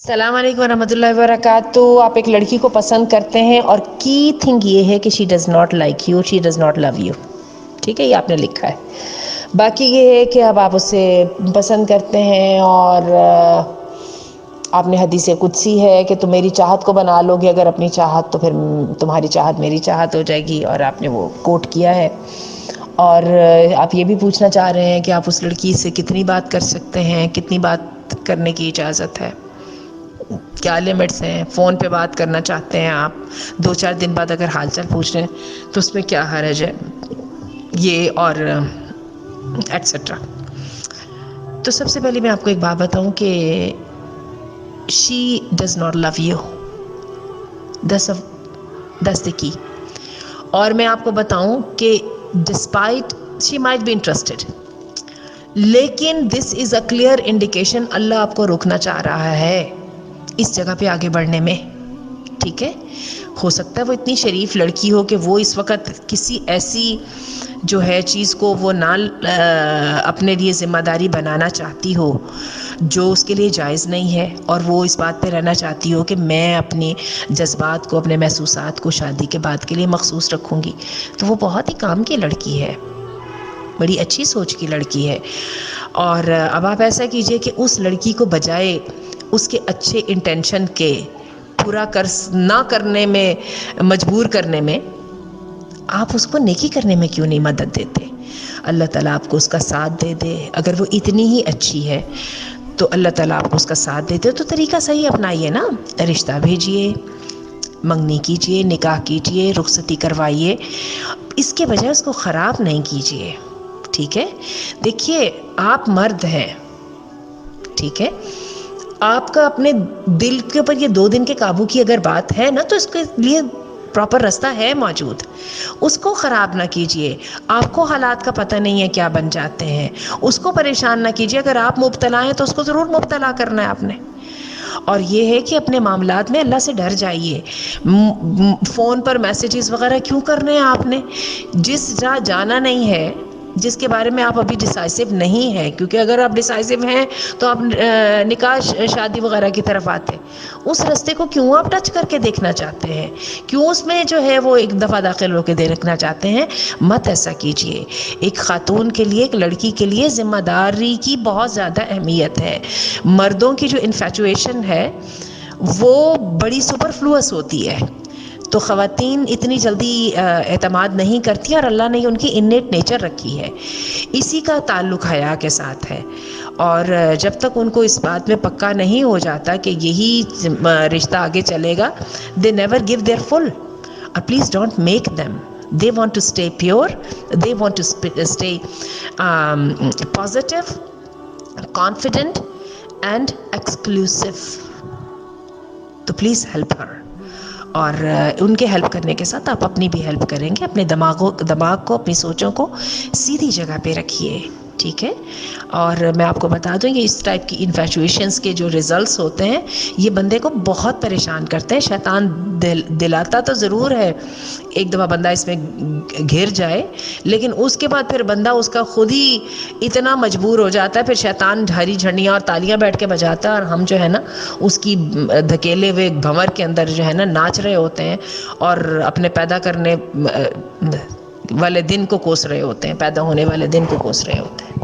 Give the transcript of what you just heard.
السلام علیکم ورحمۃ اللہ وبرکاتہ. آپ ایک لڑکی کو پسند کرتے ہیں اور کی تھنگ یہ ہے کہ she does not like you, she does not love you. ٹھیک ہے، یہ آپ نے لکھا ہے. باقی یہ ہے کہ اب آپ اسے پسند کرتے ہیں اور آپ نے حدیث قدسی ہے کہ تم میری چاہت کو بنا لو گے اگر اپنی چاہت، تو پھر تمہاری چاہت میری چاہت ہو جائے گی، اور آپ نے وہ کوٹ کیا ہے. اور آپ یہ بھی پوچھنا چاہ رہے ہیں کہ آپ اس لڑکی سے کتنی بات کر سکتے ہیں، کتنی بات کرنے کی اجازت ہے، کیا لمٹس ہیں. فون پہ بات کرنا چاہتے ہیں آپ 2-4 دن بعد اگر حال چال پوچھ رہے ہیں تو اس میں کیا حرج ہے، یہ اور ایٹسٹرا. تو سب سے پہلے میں آپ کو ایک بات بتاؤں کہ she does not love you. This کی. اور میں آپ کو بتاؤں کہ despite she might be interested, لیکن this is a clear indication اللہ آپ کو روکنا چاہ رہا ہے اس جگہ پہ آگے بڑھنے میں. ٹھیک ہے، ہو سکتا ہے وہ اتنی شریف لڑکی ہو کہ وہ اس وقت کسی ایسی جو ہے چیز کو وہ نہ اپنے لیے ذمہ داری بنانا چاہتی ہو جو اس کے لیے جائز نہیں ہے، اور وہ اس بات پہ رہنا چاہتی ہو کہ میں اپنے جذبات کو، اپنے محسوسات کو شادی کے بعد کے لیے مخصوص رکھوں گی. تو وہ بہت ہی کام کی لڑکی ہے، بڑی اچھی سوچ کی لڑکی ہے. اور اب آپ ایسا کیجئے کہ اس لڑکی کو بجائے اس کے اچھے انٹینشن کے پورا نہ کرنے میں، مجبور کرنے میں، آپ اس کو نیکی کرنے میں کیوں نہیں مدد دیتے؟ اللہ تعالیٰ آپ کو اس کا ساتھ دے دے. اگر وہ اتنی ہی اچھی ہے تو اللہ تعالیٰ آپ کو اس کا ساتھ دے دے. تو طریقہ صحیح اپنائیے نا، رشتہ بھیجیے، منگنی کیجیے، نکاح کیجیے، رخصتی کروائیے. اس کے بجائے اس کو خراب نہیں کیجیے. ٹھیک ہے، دیکھیے آپ مرد ہیں، ٹھیک ہے، آپ کا اپنے دل کے اوپر یہ 2 دن کے قابو کی اگر بات ہے نا، تو اس کے لیے پراپر رستہ ہے موجود. اس کو خراب نہ کیجیے. آپ کو حالات کا پتہ نہیں ہے کیا بن جاتے ہیں، اس کو پریشان نہ کیجیے. اگر آپ مبتلا ہیں تو اس کو ضرور مبتلا کرنا ہے آپ نے. اور یہ ہے کہ اپنے معاملات میں اللہ سے ڈر جائیے. فون پر میسیجز وغیرہ کیوں کر رہے ہیں آپ نے؟ جس جہاں جانا نہیں ہے، جس کے بارے میں آپ ابھی ڈیسائسو نہیں ہیں، کیونکہ اگر آپ ڈیسائسو ہیں تو آپ نکاح شادی وغیرہ کی طرف آتے. اس رستے کو کیوں آپ ٹچ کر کے دیکھنا چاہتے ہیں؟ کیوں اس میں جو ہے وہ ایک دفعہ داخل ہو کے دیکھنا چاہتے ہیں؟ مت ایسا کیجئے. ایک خاتون کے لیے، ایک لڑکی کے لیے ذمہ داری کی بہت زیادہ اہمیت ہے. مردوں کی جو انفیچویشن ہے وہ بڑی سپرفلوس ہوتی ہے، تو خواتین اتنی جلدی اعتماد نہیں کرتی، اور اللہ نے ان کی انیٹ نیچر رکھی ہے. اسی کا تعلق حیا کے ساتھ ہے. اور جب تک ان کو اس بات میں پکا نہیں ہو جاتا کہ یہی رشتہ آگے چلے گا، they never give their full. Please don't make them. They want to stay pure. They want to stay positive, confident and exclusive. تو پلیز ہیلپ ہر. اور ان کے ہیلپ کرنے کے ساتھ آپ اپنی بھی ہیلپ کریں گے. اپنے دماغ کو، اپنی سوچوں کو سیدھی جگہ پہ رکھیے. ٹھیک ہے. اور میں آپ کو بتا دوں یہ اس ٹائپ کی انفیچویشنز کے جو ریزلٹس ہوتے ہیں یہ بندے کو بہت پریشان کرتے ہیں. شیطان دلاتا تو ضرور ہے، ایک دفعہ بندہ اس میں گھر جائے، لیکن اس کے بعد پھر بندہ اس کا خود ہی اتنا مجبور ہو جاتا ہے، پھر شیطان ہری جھنڈیاں اور تالیاں بیٹھ کے بجاتا ہے، اور ہم جو ہے نا اس کی دھکیلے ہوئے بھنور کے اندر جو ہے نا ناچ رہے ہوتے ہیں، اور اپنے پیدا کرنے والے دن کو کوس رہے ہوتے ہیں، پیدا ہونے والے دن کو کوس رہے ہوتے ہیں.